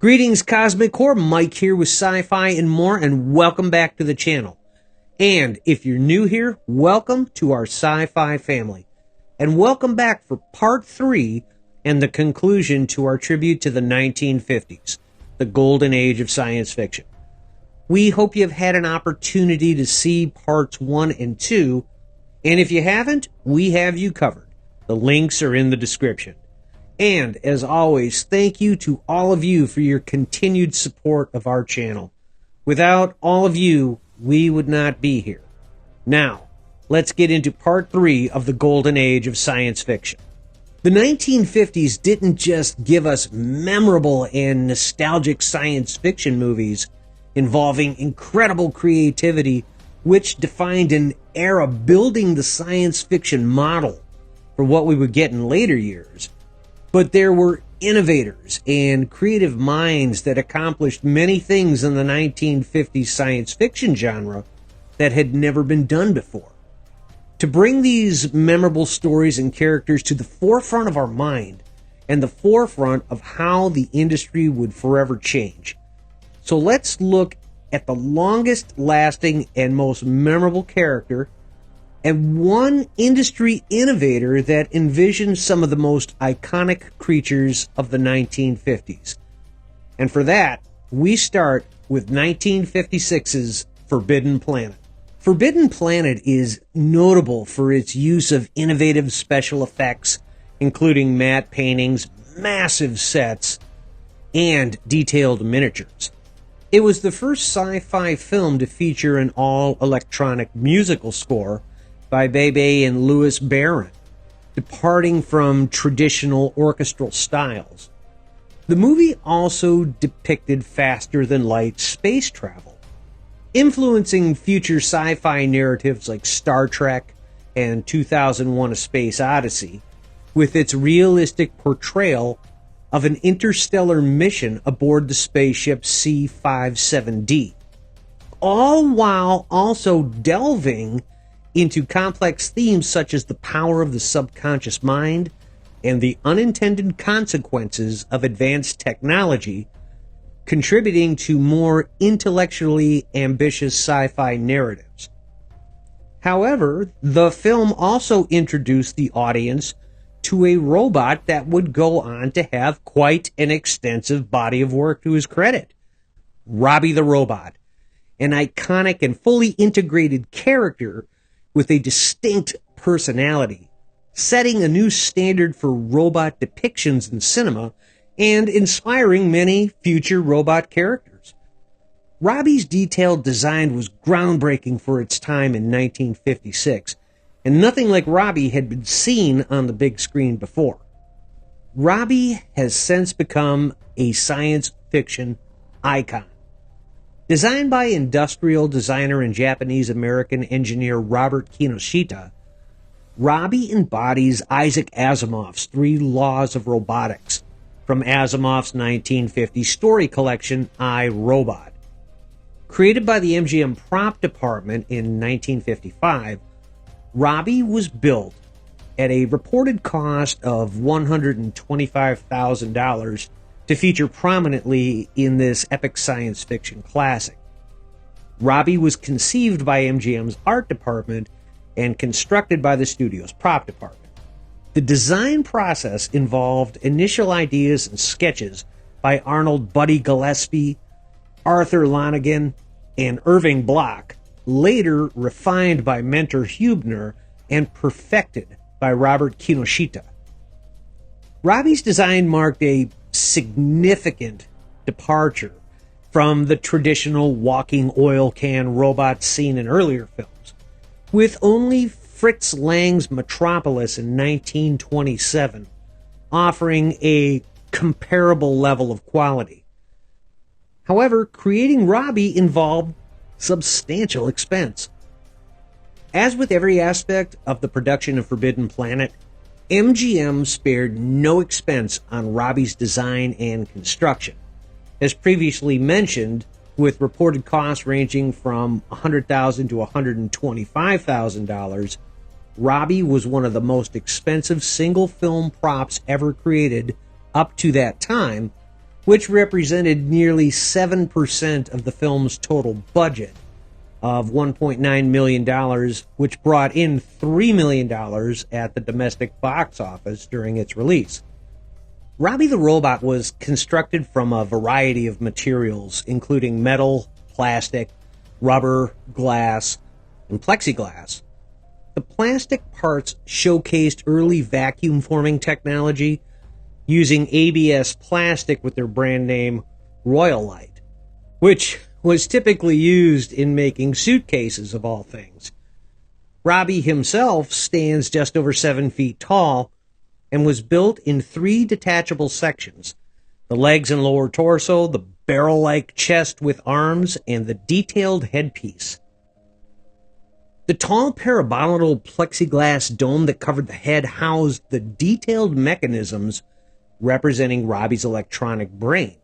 Greetings, Cosmic Core. Mike here with Sci-Fi and more, and welcome back to the channel. And if you're new here, welcome to our Sci-Fi family. And welcome back for part 3 and the conclusion to our tribute to the 1950s, the golden age of science fiction. We hope you've had an opportunity to see parts 1 and 2, and if you haven't, we have you covered. The links are in the description. And, as always, thank you to all of you for your continued support of our channel. Without all of you, we would not be here. Now, let's get into part 3 of the golden age of science fiction. The 1950s didn't just give us memorable and nostalgic science fiction movies involving incredible creativity, which defined an era building the science fiction model for what we would get in later years. But there were innovators and creative minds that accomplished many things in the 1950s science fiction genre that had never been done before. To bring these memorable stories and characters to the forefront of our mind and the forefront of how the industry would forever change. So let's look at the longest lasting and most memorable character and one industry innovator that envisioned some of the most iconic creatures of the 1950s. And for that, we start with 1956's Forbidden Planet. Forbidden Planet is notable for its use of innovative special effects, including matte paintings, massive sets, and detailed miniatures. It was the first sci-fi film to feature an all-electronic musical score by Bebe and Louis Barron, departing from traditional orchestral styles. The movie also depicted faster-than-light space travel, influencing future sci-fi narratives like Star Trek and 2001: A Space Odyssey, with its realistic portrayal of an interstellar mission aboard the spaceship C-57D, all while also delving into complex themes such as the power of the subconscious mind and the unintended consequences of advanced technology, contributing to more intellectually ambitious sci-fi narratives. However, the film also introduced the audience to a robot that would go on to have quite an extensive body of work to his credit. Robbie the Robot, an iconic and fully integrated character with a distinct personality, setting a new standard for robot depictions in cinema and inspiring many future robot characters. Robbie's detailed design was groundbreaking for its time in 1956, and nothing like Robbie had been seen on the big screen before. Robbie has since become a science fiction icon. Designed by industrial designer and Japanese-American engineer Robert Kinoshita, Robbie embodies Isaac Asimov's 3 laws of robotics from Asimov's 1950 story collection, I, Robot. Created by the MGM prop department in 1955, Robbie was built at a reported cost of $125,000 to feature prominently in this epic science fiction classic. Robbie was conceived by MGM's art department and constructed by the studio's prop department. The design process involved initial ideas and sketches by Arnold Buddy Gillespie, Arthur Lonigan, and Irving Bloch, later refined by Mentor Hubner and perfected by Robert Kinoshita. Robbie's design marked a significant departure from the traditional walking oil can robot seen in earlier films, with only Fritz Lang's Metropolis in 1927 offering a comparable level of quality. However, creating Robbie involved substantial expense. As with every aspect of the production of Forbidden Planet, MGM spared no expense on Robbie's design and construction. As previously mentioned, with reported costs ranging from $100,000 to $125,000, Robbie was one of the most expensive single-film props ever created up to that time, which represented nearly 7% of the film's total budget of $1.9 million, which brought in $3 million at the domestic box office during its release. Robbie the Robot was constructed from a variety of materials, including metal, plastic, rubber, glass, and plexiglass. The plastic parts showcased early vacuum forming technology using ABS plastic with their brand name Royalite, which was typically used in making suitcases of all things. Robbie himself stands just over 7 feet tall and was built in 3 detachable sections: the legs and lower torso, the barrel-like chest with arms, and the detailed headpiece. The tall paraboloidal plexiglass dome that covered the head housed the detailed mechanisms representing Robbie's electronic brain.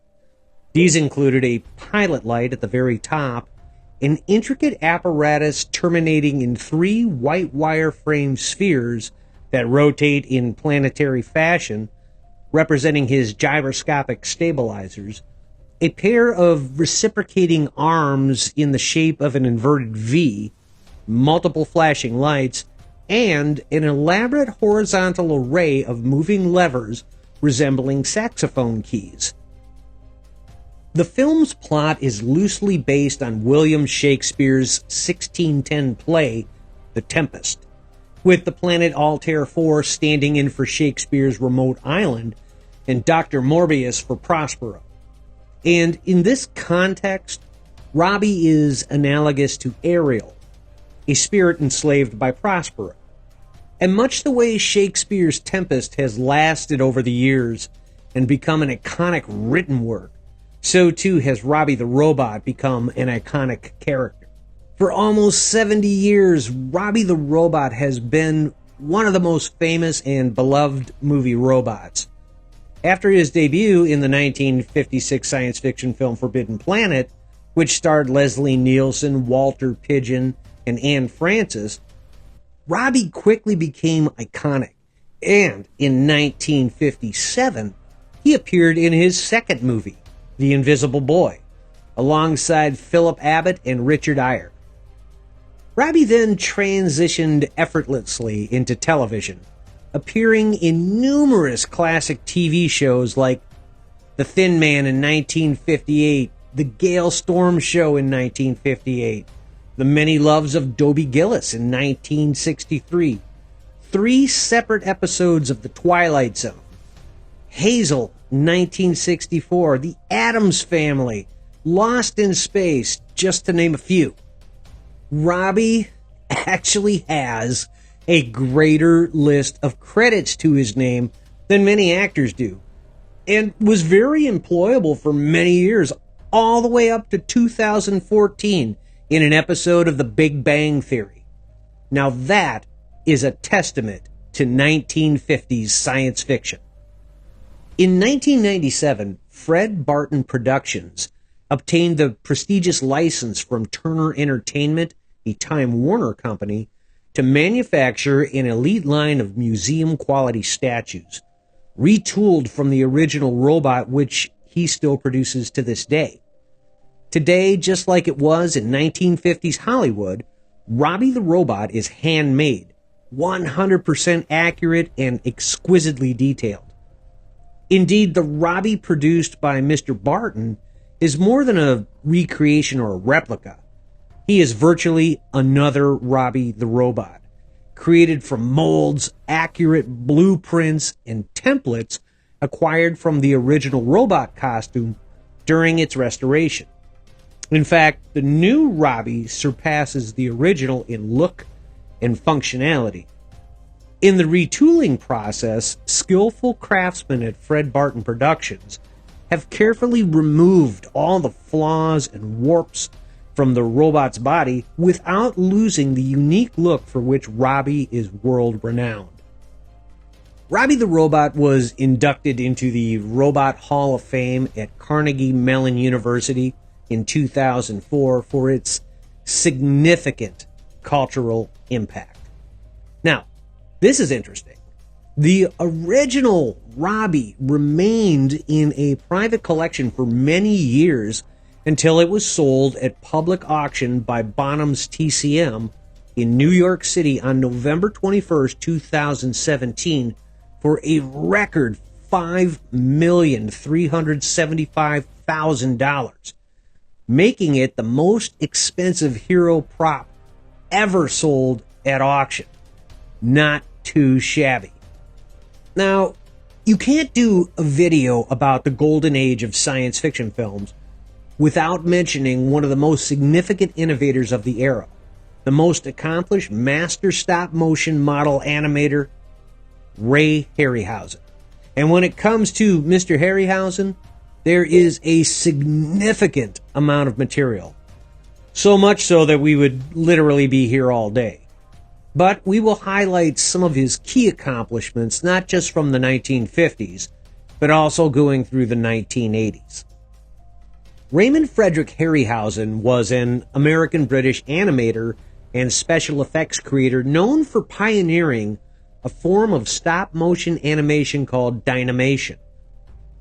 These included a pilot light at the very top, an intricate apparatus terminating in 3 white wire frame spheres that rotate in planetary fashion, representing his gyroscopic stabilizers, a pair of reciprocating arms in the shape of an inverted V, multiple flashing lights, and an elaborate horizontal array of moving levers resembling saxophone keys. The film's plot is loosely based on William Shakespeare's 1610 play, The Tempest, with the planet Altair 4 standing in for Shakespeare's remote island and Dr. Morbius for Prospero. And in this context, Robbie is analogous to Ariel, a spirit enslaved by Prospero. And much the way Shakespeare's Tempest has lasted over the years and become an iconic written work, so too has Robbie the Robot become an iconic character. For almost 70 years, Robbie the Robot has been one of the most famous and beloved movie robots. After his debut in the 1956 science fiction film Forbidden Planet, which starred Leslie Nielsen, Walter Pidgeon, and Anne Francis, Robbie quickly became iconic, and in 1957, he appeared in his second movie, The Invisible Boy, alongside Philip Abbott and Richard Eyre. Robbie then transitioned effortlessly into television, appearing in numerous classic TV shows like The Thin Man in 1958, The Gale Storm Show in 1958, The Many Loves of Dobie Gillis in 1963, 3 separate episodes of The Twilight Zone, Hazel, 1964, The Addams Family, Lost in Space, just to name a few. Robbie actually has a greater list of credits to his name than many actors do, and was very employable for many years, all the way up to 2014 in an episode of The Big Bang Theory. Now that is a testament to 1950s science fiction. In 1997, Fred Barton Productions obtained the prestigious license from Turner Entertainment, a Time Warner company, to manufacture an elite line of museum-quality statues, retooled from the original robot, which he still produces to this day. Today, just like it was in 1950s Hollywood, Robbie the Robot is handmade, 100% accurate, and exquisitely detailed. Indeed, the Robbie produced by Mr. Barton is more than a recreation or a replica. He is virtually another Robbie the Robot, created from molds, accurate blueprints, and templates acquired from the original robot costume during its restoration. In fact, the new Robbie surpasses the original in look and functionality. In the retooling process, skillful craftsmen at Fred Barton Productions have carefully removed all the flaws and warps from the robot's body without losing the unique look for which Robbie is world-renowned. Robbie the Robot was inducted into the Robot Hall of Fame at Carnegie Mellon University in 2004 for its significant cultural impact. Now, this is interesting. The original Robbie remained in a private collection for many years until it was sold at public auction by Bonham's TCM in New York City on November 21st, 2017 for a record $5,375,000, making it the most expensive hero prop ever sold at auction. Not too shabby. Now, you can't do a video about the golden age of science fiction films without mentioning one of the most significant innovators of the era, the most accomplished master stop-motion model animator, Ray Harryhausen. And when it comes to Mr. Harryhausen, there is a significant amount of material. So much so that we would literally be here all day. But we will highlight some of his key accomplishments, not just from the 1950s, but also going through the 1980s. Raymond Frederick Harryhausen was an American-British animator and special effects creator known for pioneering a form of stop-motion animation called Dynamation.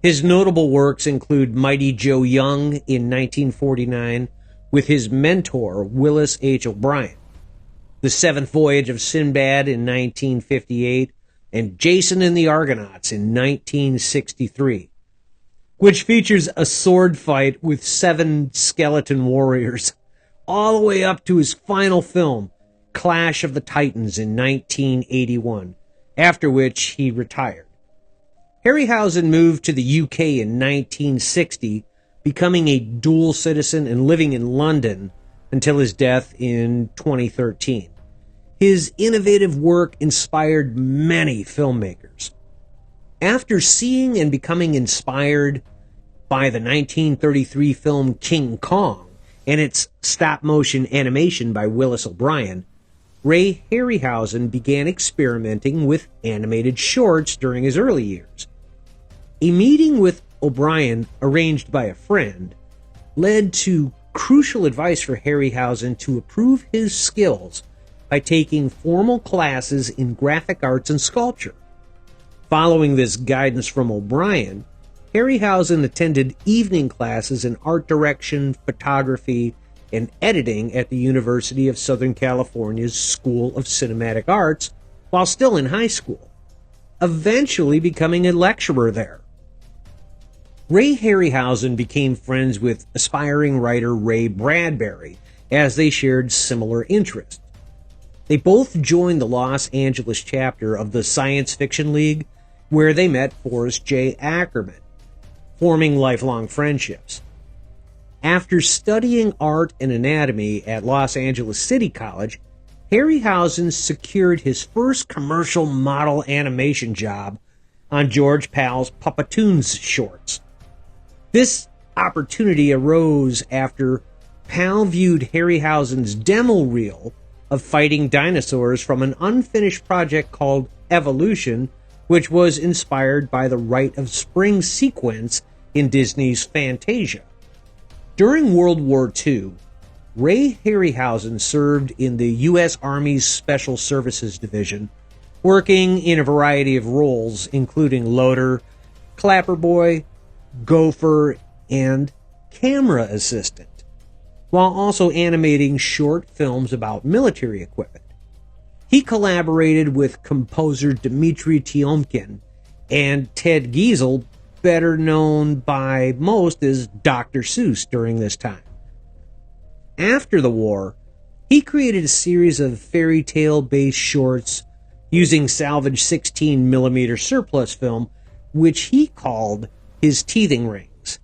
His notable works include Mighty Joe Young in 1949 with his mentor, Willis H. O'Brien, The Seventh Voyage of Sinbad in 1958, and Jason and the Argonauts in 1963, which features a sword fight with 7 skeleton warriors, all the way up to his final film, Clash of the Titans in 1981, after which he retired. Harryhausen moved to the UK in 1960, becoming a dual citizen and living in London until his death in 2013. His innovative work inspired many filmmakers. After seeing and becoming inspired by the 1933 film King Kong and its stop-motion animation by Willis O'Brien, Ray Harryhausen began experimenting with animated shorts during his early years. A meeting with O'Brien, arranged by a friend, led to crucial advice for Harryhausen to improve his skills by taking formal classes in graphic arts and sculpture. Following this guidance from O'Brien, Harryhausen attended evening classes in art direction, photography, and editing at the University of Southern California's School of Cinematic Arts while still in high school, eventually becoming a lecturer there. Ray Harryhausen became friends with aspiring writer Ray Bradbury as they shared similar interests. They both joined the Los Angeles chapter of the Science Fiction League, where they met Forrest J. Ackerman, forming lifelong friendships. After studying art and anatomy at Los Angeles City College, Harryhausen secured his first commercial model animation job on George Pal's Puppetoons shorts. This opportunity arose after Pal viewed Harryhausen's demo reel of fighting dinosaurs from an unfinished project called Evolution, which was inspired by the Rite of Spring sequence in Disney's Fantasia. During World War II, Ray Harryhausen served in the U.S. Army's Special Services Division, working in a variety of roles, including loader, clapper boy, gopher, and camera assistant, while also animating short films about military equipment. He collaborated with composer Dmitry Tiomkin and Ted Giesel, better known by most as Dr. Seuss, during this time. After the war, he created a series of fairy tale-based shorts using salvaged 16mm surplus film, which he called his teething rings.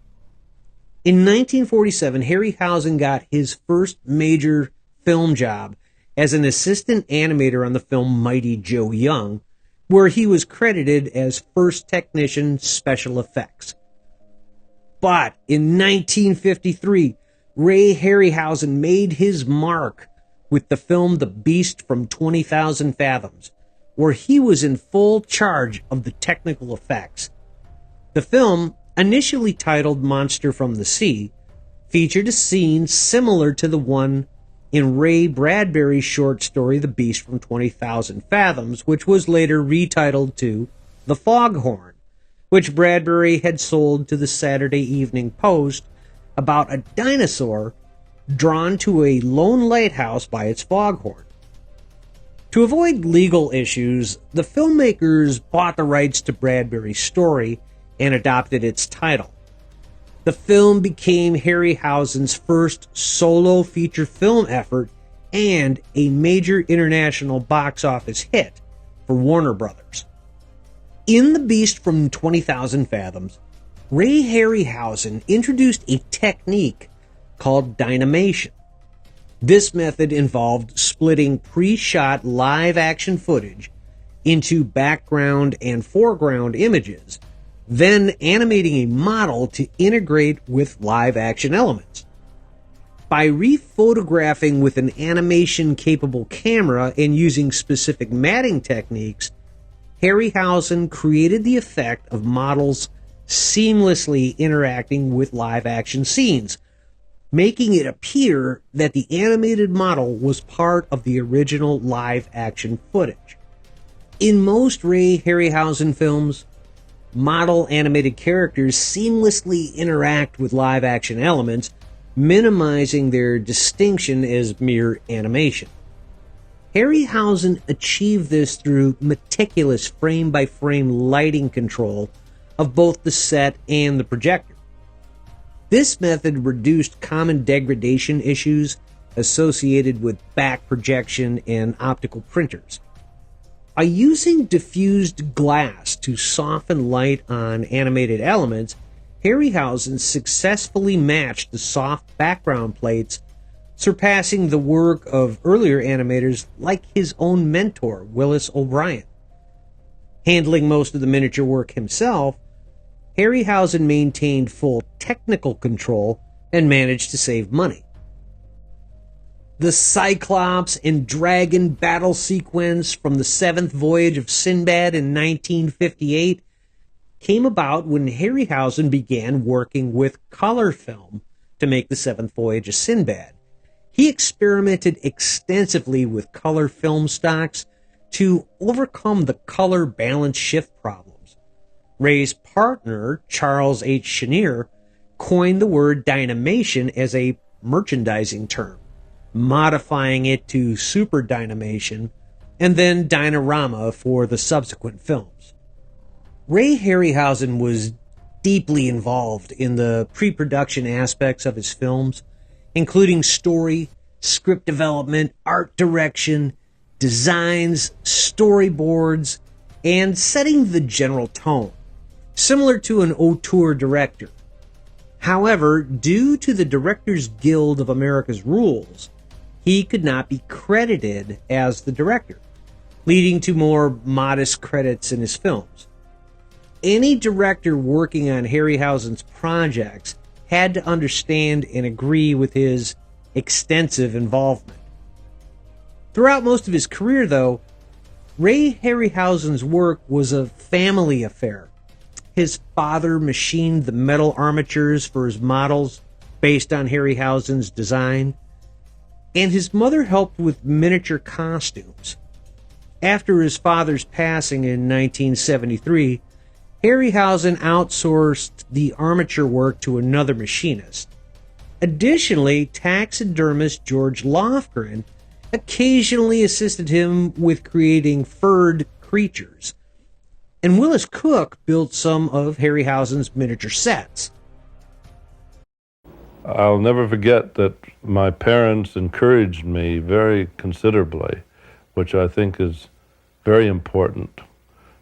In 1947, Harryhausen got his first major film job as an assistant animator on the film Mighty Joe Young, where he was credited as first technician special effects. But in 1953, Ray Harryhausen made his mark with the film The Beast from 20,000 Fathoms, where he was in full charge of the technical effects. The film, initially titled Monster from the Sea, featured a scene similar to the one in Ray Bradbury's short story The Beast from 20,000 Fathoms, which was later retitled to The Foghorn, which Bradbury had sold to the Saturday Evening Post about a dinosaur drawn to a lone lighthouse by its foghorn. To avoid legal issues, the filmmakers bought the rights to Bradbury's story and adopted its title. The film became Harryhausen's first solo feature film effort and a major international box office hit for Warner Brothers. In The Beast from 20,000 Fathoms, Ray Harryhausen introduced a technique called dynamation. This method involved splitting pre-shot live-action footage into background and foreground images, then animating a model to integrate with live-action elements. By rephotographing with an animation-capable camera and using specific matting techniques, Harryhausen created the effect of models seamlessly interacting with live-action scenes, making it appear that the animated model was part of the original live-action footage. In most Ray Harryhausen films, model animated characters seamlessly interact with live-action elements, minimizing their distinction as mere animation. Harryhausen achieved this through meticulous frame-by-frame lighting control of both the set and the projector. This method reduced common degradation issues associated with back projection and optical printers. By using diffused glass to soften light on animated elements, Harryhausen successfully matched the soft background plates, surpassing the work of earlier animators like his own mentor, Willis O'Brien. Handling most of the miniature work himself, Harryhausen maintained full technical control and managed to save money. The Cyclops and Dragon battle sequence from the Seventh Voyage of Sinbad in 1958 came about when Harryhausen began working with color film to make the Seventh Voyage of Sinbad. He experimented extensively with color film stocks to overcome the color balance shift problems. Ray's partner, Charles H. Chenier, coined the word dynamation as a merchandising term, modifying it to super dynamation and then Dynarama for the subsequent films. Ray Harryhausen was deeply involved in the pre-production aspects of his films, including story, script development, art direction, designs, storyboards, and setting the general tone, similar to an auteur director. However, due to the Directors Guild of America's rules, he could not be credited as the director, leading to more modest credits in his films. Any director working on Harryhausen's projects had to understand and agree with his extensive involvement. Throughout most of his career, though, Ray Harryhausen's work was a family affair. His father machined the metal armatures for his models based on Harryhausen's design, and his mother helped with miniature costumes. After his father's passing in 1973, Harryhausen outsourced the armature work to another machinist. Additionally, taxidermist George Lofgren occasionally assisted him with creating furred creatures, and Willis Cook built some of Harryhausen's miniature sets. I'll never forget that my parents encouraged me very considerably, which I think is very important.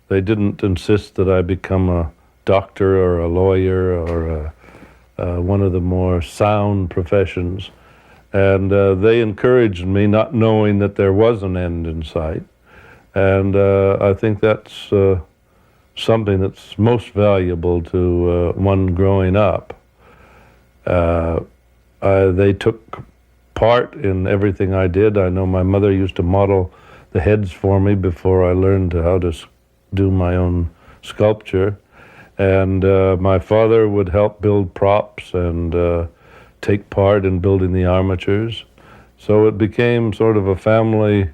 They didn't insist that I become a doctor or a lawyer or one of the more sound professions. And they encouraged me, not knowing that there was an end in sight. And I think that's something that's most valuable to one growing up. They took part in everything I did. I know my mother used to model the heads for me before I learned how to do my own sculpture. And my father would help build props and take part in building the armatures. So it became sort of a family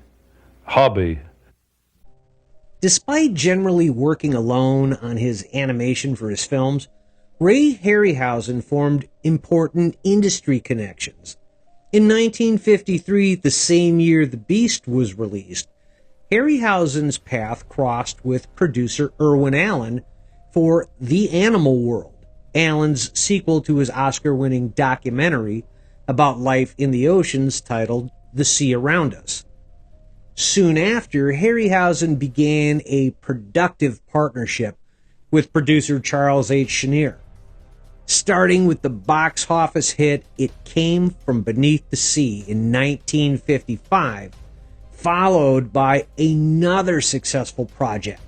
hobby. Despite generally working alone on his animation for his films, Ray Harryhausen formed important industry connections. In 1953, the same year The Beast was released, Harryhausen's path crossed with producer Irwin Allen for The Animal World, Allen's sequel to his Oscar-winning documentary about life in the oceans titled The Sea Around Us. Soon after, Harryhausen began a productive partnership with producer Charles H. Chenier. Starting with the box office hit It Came From Beneath the Sea in 1955, followed by another successful project,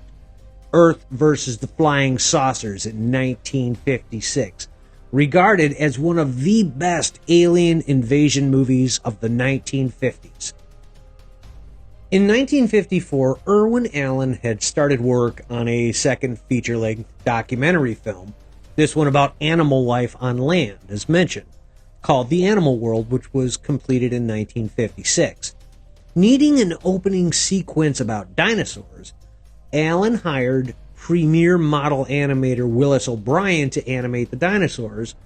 Earth vs. the Flying Saucers in 1956, regarded as one of the best alien invasion movies of the 1950s. In 1954, Irwin Allen had started work on a second feature-length documentary film, this one about animal life on land, as mentioned, called The Animal World, which was completed in 1956. Needing an opening sequence about dinosaurs, Allen hired premier model animator Willis O'Brien to animate the dinosaurs,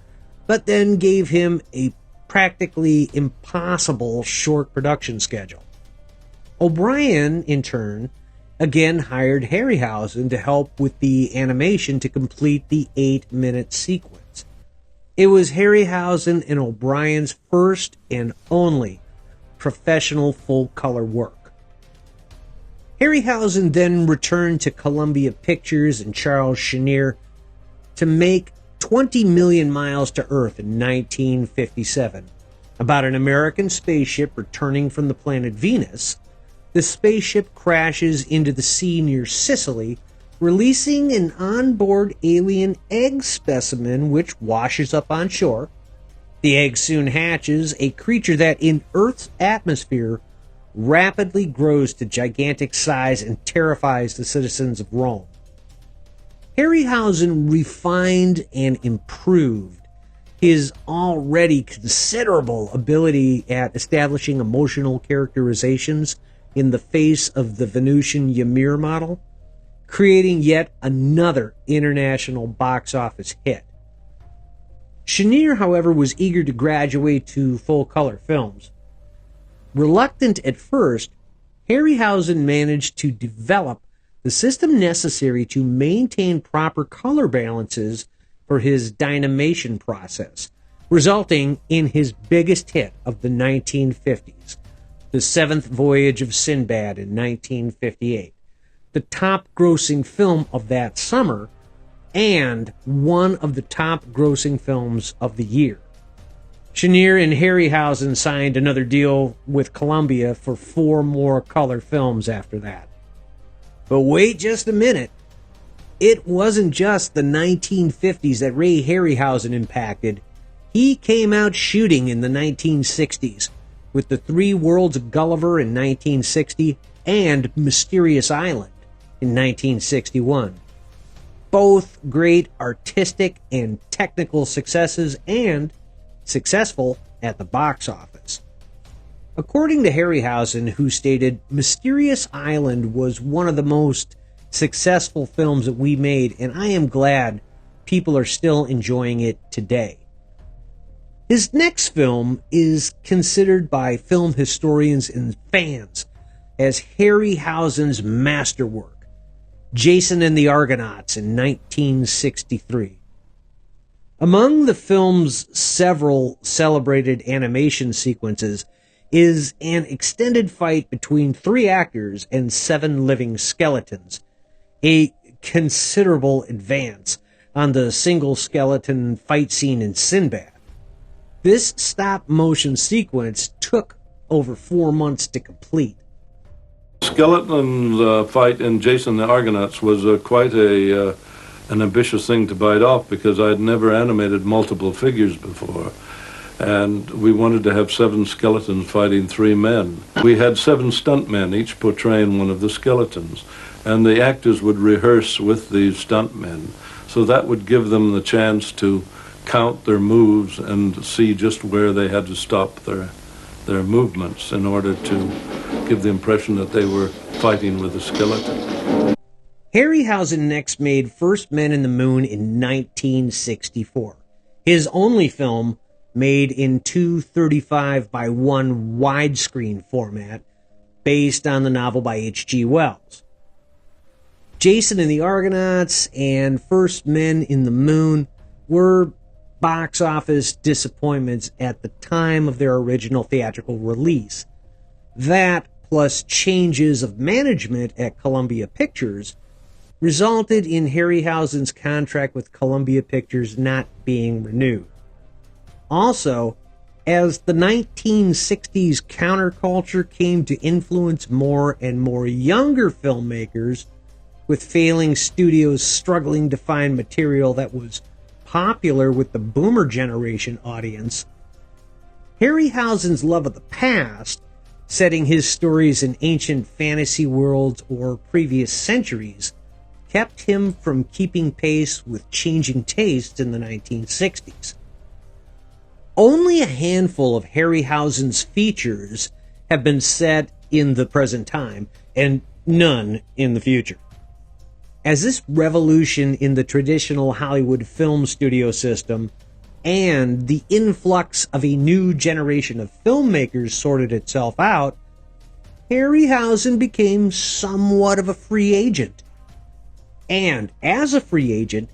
but then gave him a practically impossible short production schedule. O'Brien, in turn, again hired Harryhausen to help with the animation to complete the 8-minute sequence. It was Harryhausen and O'Brien's first and only professional full-color work. Harryhausen then returned to Columbia Pictures and Charles Chenier to make 20 Million Miles to Earth in 1957, about an American spaceship returning from the planet Venus. The spaceship crashes into the sea near Sicily, releasing an onboard alien egg specimen which washes up on shore. The egg soon hatches, a creature that in Earth's atmosphere rapidly grows to gigantic size and terrifies the citizens of Rome. Harryhausen refined and improved his already considerable ability at establishing emotional characterizations in the face of the Venusian Ymir model, creating yet another international box office hit. Chenier, however, was eager to graduate to full-color films. Reluctant at first, Harryhausen managed to develop the system necessary to maintain proper color balances for his dynamation process, resulting in his biggest hit of the 1950s, The Seventh Voyage of Sinbad in 1958, the top-grossing film of that summer, and one of the top-grossing films of the year. Chenier and Harryhausen signed another deal with Columbia for 4 more color films after that. But wait just a minute. It wasn't just the 1950s that Ray Harryhausen impacted. He came out shooting in the 1960s with The Three Worlds of Gulliver in 1960 and Mysterious Island in 1961. Both great artistic and technical successes and successful at the box office. According to Harryhausen, who stated, "Mysterious Island was one of the most successful films that we made, and I am glad people are still enjoying it today." His next film is considered by film historians and fans as Harryhausen's masterwork, Jason and the Argonauts in 1963. Among the film's several celebrated animation sequences is an extended fight between 3 actors and 7 living skeletons, a considerable advance on the single skeleton fight scene in Sinbad. This stop-motion sequence took over 4 months to complete. Skeleton fight in Jason the Argonauts was quite an ambitious thing to bite off, because I'd never animated multiple figures before. And we wanted to have 7 skeletons fighting 3 men. We had 7 stuntmen, each portraying one of the skeletons. And the actors would rehearse with these stuntmen. So that would give them the chance to count their moves and see just where they had to stop their their movements in order to give the impression that they were fighting with a skeleton. Harryhausen next made First Men in the Moon in 1964, his only film made in 2:35 by 1 widescreen format based on the novel by H.G. Wells. Jason and the Argonauts and First Men in the Moon were box office disappointments at the time of their original theatrical release. That, plus changes of management at Columbia Pictures, resulted in Harryhausen's contract with Columbia Pictures not being renewed. Also, as the 1960s counterculture came to influence more and more younger filmmakers, with failing studios struggling to find material that was popular with the boomer generation audience, Harryhausen's love of the past, setting his stories in ancient fantasy worlds or previous centuries, kept him from keeping pace with changing tastes in the 1960s. Only a handful of Harryhausen's features have been set in the present time, and none in the future. As this revolution in the traditional Hollywood film studio system and the influx of a new generation of filmmakers sorted itself out, Harryhausen became somewhat of a free agent. And as a free agent,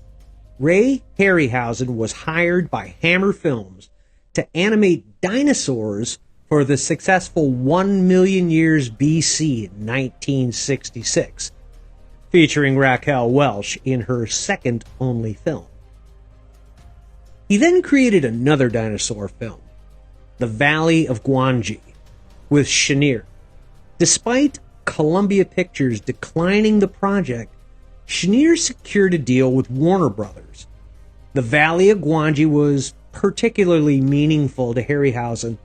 Ray Harryhausen was hired by Hammer Films to animate dinosaurs for the successful 1 Million Years BC in 1966, featuring Raquel Welch in her second only film. He then created another dinosaur film, The Valley of Gwangi, with Chenier. Despite Columbia Pictures declining the project, Chenier secured a deal with Warner Brothers. The Valley of Gwangi was particularly meaningful to Harryhausen,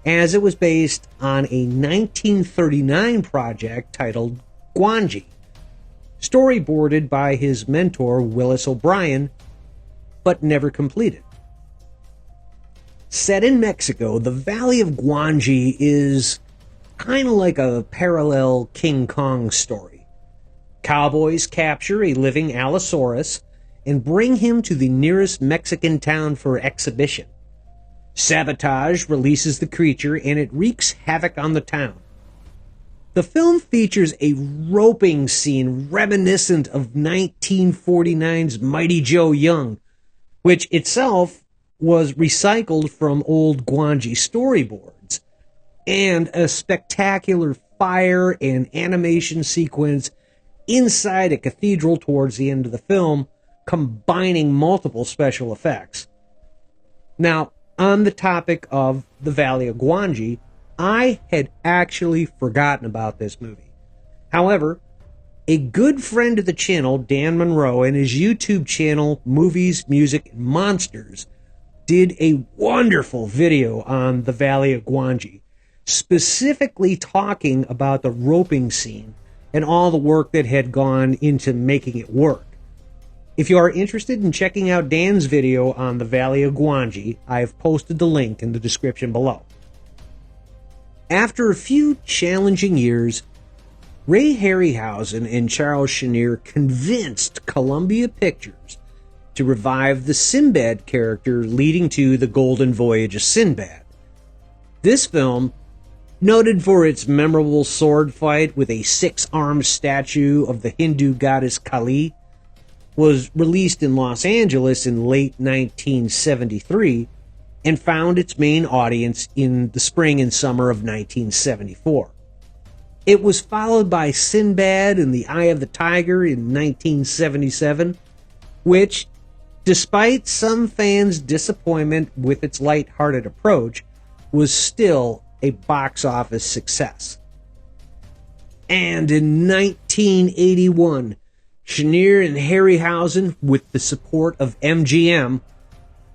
as it was based on a 1939 project titled Gwangi, storyboarded by his mentor Willis O'Brien, but never completed. Set in Mexico, the Valley of Gwangi is kind of like a parallel King Kong story. Cowboys capture a living Allosaurus and bring him to the nearest Mexican town for exhibition. Sabotage releases the creature and it wreaks havoc on the town. The film features a roping scene reminiscent of 1949's Mighty Joe Young, which itself was recycled from old Gwangi storyboards, and a spectacular fire and animation sequence inside a cathedral towards the end of the film, combining multiple special effects. Now, on the topic of the Valley of Gwangi, I had actually forgotten about this movie. However, a good friend of the channel, Dan Monroe, and his YouTube channel, Movies, Music, and Monsters, did a wonderful video on the Valley of Gwangi, specifically talking about the roping scene and all the work that had gone into making it work. If you are interested in checking out Dan's video on the Valley of Gwangi, I have posted the link in the description below. After a few challenging years, Ray Harryhausen and Charles Chenier convinced Columbia Pictures to revive the Sinbad character, leading to The Golden Voyage of Sinbad. This film, noted for its memorable sword fight with a 6-armed statue of the Hindu goddess Kali, was released in Los Angeles in late 1973 and found its main audience in the spring and summer of 1974. It was followed by Sinbad and the Eye of the Tiger in 1977, which, despite some fans' disappointment with its lighthearted approach, was still a box office success. And in 1981, Chenier and Harryhausen, with the support of MGM,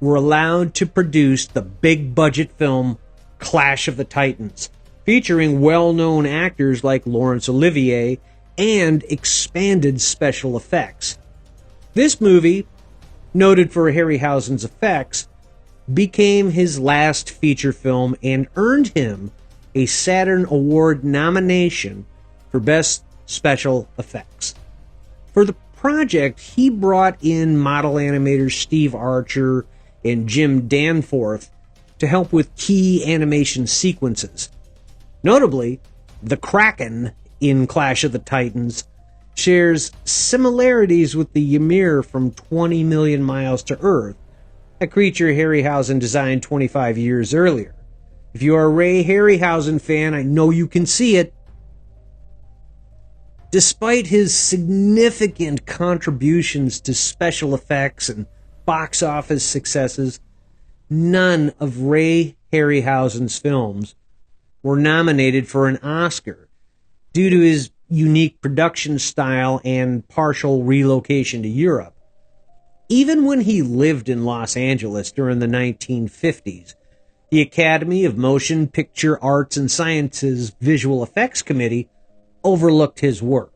were allowed to produce the big-budget film Clash of the Titans, featuring well-known actors like Laurence Olivier and expanded special effects. This movie, noted for Harryhausen's effects, became his last feature film and earned him a Saturn Award nomination for Best Special Effects. For the project, he brought in model animators Steve Archer and Jim Danforth to help with key animation sequences. Notably, the Kraken in Clash of the Titans shares similarities with the Ymir from 20 Million Miles to Earth, a creature Harryhausen designed 25 years earlier. If you are a Ray Harryhausen fan, I know you can see it. Despite his significant contributions to special effects and box office successes, none of Ray Harryhausen's films were nominated for an Oscar due to his unique production style and partial relocation to Europe. Even when he lived in Los Angeles during the 1950s, the Academy of Motion Picture Arts and Sciences Visual Effects Committee overlooked his work.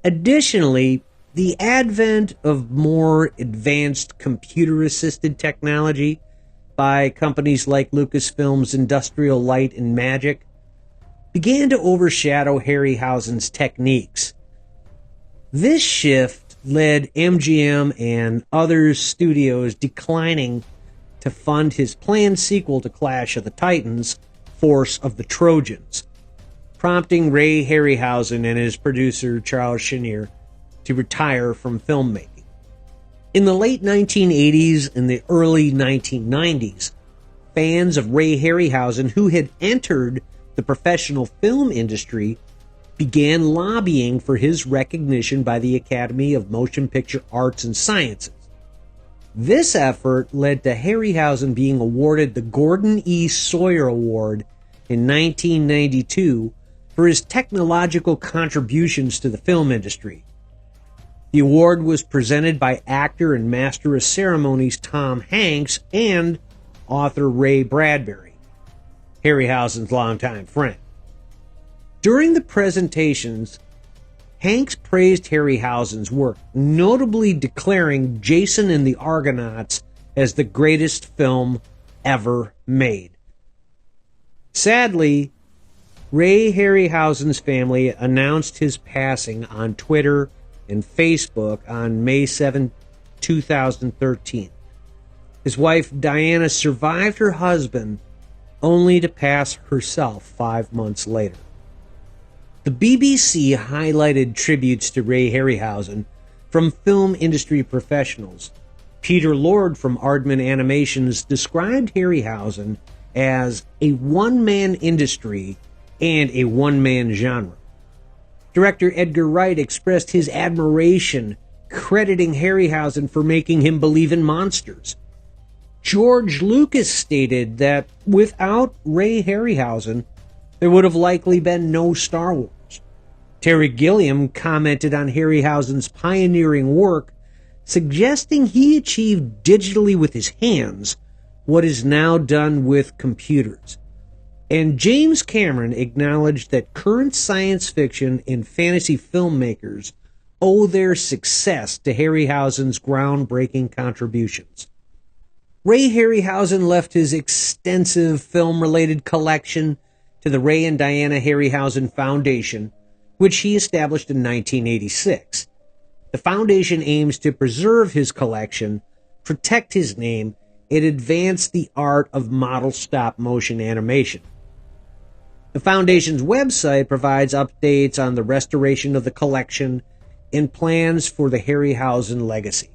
Additionally, the advent of more advanced computer-assisted technology by companies like Lucasfilm's Industrial Light and Magic began to overshadow Harryhausen's techniques. This shift led MGM and other studios declining to fund his planned sequel to Clash of the Titans, Force of the Trojans, prompting Ray Harryhausen and his producer Charles Chenier to retire from filmmaking. In the late 1980s and the early 1990s, fans of Ray Harryhausen who had entered the professional film industry began lobbying for his recognition by the Academy of Motion Picture Arts and Sciences. This effort led to Harryhausen being awarded the Gordon E. Sawyer Award in 1992 for his technological contributions to the film industry. The award was presented by actor and master of ceremonies Tom Hanks and author Ray Bradbury, Harryhausen's longtime friend. During the presentations, Hanks praised Harryhausen's work, notably declaring Jason and the Argonauts as the greatest film ever made. Sadly, Ray Harryhausen's family announced his passing on Twitter and Facebook on May 7, 2013. His wife Diana survived her husband, only to pass herself 5 months later. The BBC highlighted tributes to Ray Harryhausen from film industry professionals. Peter Lord from Aardman Animations described Harryhausen as a one-man industry and a one-man genre. Director Edgar Wright expressed his admiration, crediting Harryhausen for making him believe in monsters. George Lucas stated that without Ray Harryhausen, there would have likely been no Star Wars. Terry Gilliam commented on Harryhausen's pioneering work, suggesting he achieved digitally with his hands what is now done with computers. And James Cameron acknowledged that current science fiction and fantasy filmmakers owe their success to Harryhausen's groundbreaking contributions. Ray Harryhausen left his extensive film-related collection to the Ray and Diana Harryhausen Foundation, which he established in 1986. The foundation aims to preserve his collection, protect his name, and advance the art of model stop-motion animation. The foundation's website provides updates on the restoration of the collection and plans for the Harryhausen legacy.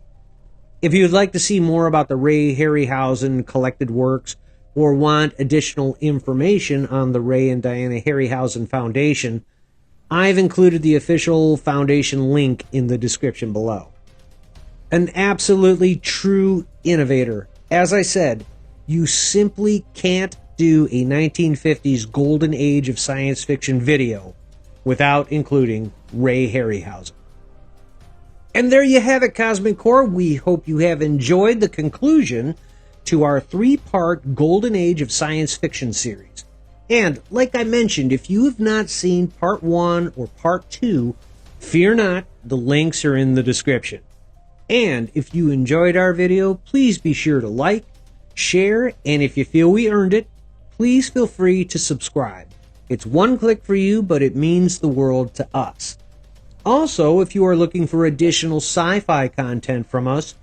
If you'd like to see more about the Ray Harryhausen collected works or want additional information on the Ray and Diana Harryhausen Foundation, I've included the official foundation link in the description below. An absolutely true innovator. As I said, you simply can't do a 1950s golden age of science fiction video without including Ray Harryhausen. And there you have it, Cosmic Core. We hope you have enjoyed the conclusion to our 3-part Golden Age of Science Fiction series. And, like I mentioned, if you have not seen Part 1 or Part 2, fear not, the links are in the description. And if you enjoyed our video, please be sure to like, share, and if you feel we earned it, please feel free to subscribe. It's one click for you, but it means the world to us. Also, if you are looking for additional sci-fi content from us,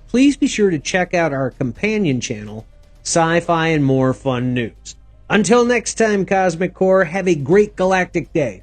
please be sure to check out our companion channel, Sci-Fi and More Fun News. Until next time, Cosmic Core, have a great galactic day.